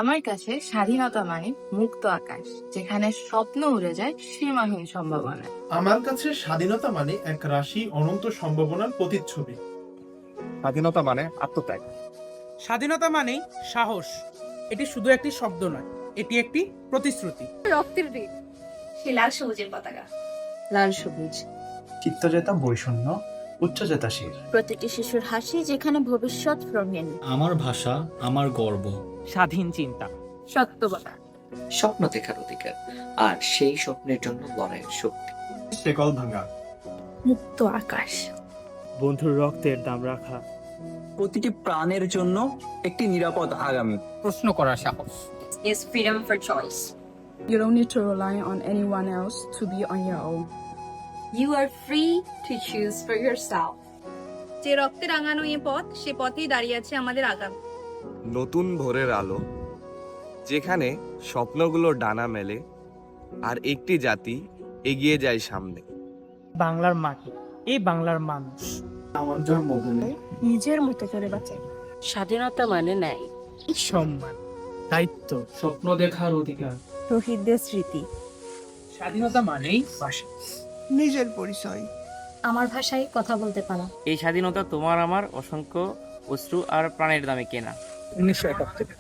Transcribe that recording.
আমার কাছে স্বাধীনতা মানে মুক্ত আকাশ, যেখানে স্বপ্ন উড়ে যায় সীমাহীন সম্ভাবনায়। আমার কাছে স্বাধীনতা মানে এক রাশি অনন্ত সম্ভাবনার প্রতিচ্ছবি। স্বাধীনতা মানে আত্মত্যাগ। স্বাধীনতা মানেই সাহস। এটি শুধু একটি শব্দ নয়, এটি একটি প্রতিশ্রুতি। রক্তের ঋণ, সে লাল সবুজের পতাকা। লাল সবুজ, চিত্তজেতা বৈষণ্য, উচ্চজেতা শির। প্রতিটি শিশুর হাসি, যেখানে ভবিষ্যৎ রঙিন। আমার ভাষা, আমার গর্ব। স্বাধীন চিন্তা, সত্যবাদা, স্বপ্ন দেখার অধিকার, আর সেই স্বপ্নের জন্য লড়াইয়ের শক্তি। শেকল ভাঙা, মুক্ত আকাশ। বন্ধুর রক্তের দাম রাখা। প্রতিটি প্রাণের জন্য একটি নিরাপদ আগামী। প্রশ্ন করার সাহস। Is freedom for choice. You don't need to rely on anyone else to be on your own. You are free to choose for yourself. যে রক্তে রাঙানো এই পথ, সে পথেই দাঁড়িয়ে আছে আমাদের আগামী। নতুন ভোরের আলো, যেখানে স্বপ্নগুলো ডানা মেলে আর একটি জাতি এগিয়ে যায় সামনে। বাংলার মাটি, এই বাংলার মানুষ। আমার জন্মভূমি, নিজের মতো করে বাঁচাই। স্বাধীনতা মানে ন্যায়, সম্মান, দায়িত্ব, স্বপ্ন দেখার অধিকার। শহীদদের স্মৃতি। স্বাধীনতা মানেই ভাষা। নিজের পরিচয়, আমার ভাষায় কথা বলতে পারা। এই স্বাধীনতা তোমার আমার অসংখ্য অশ্রু আর প্রাণের দামে কেনা। 1971।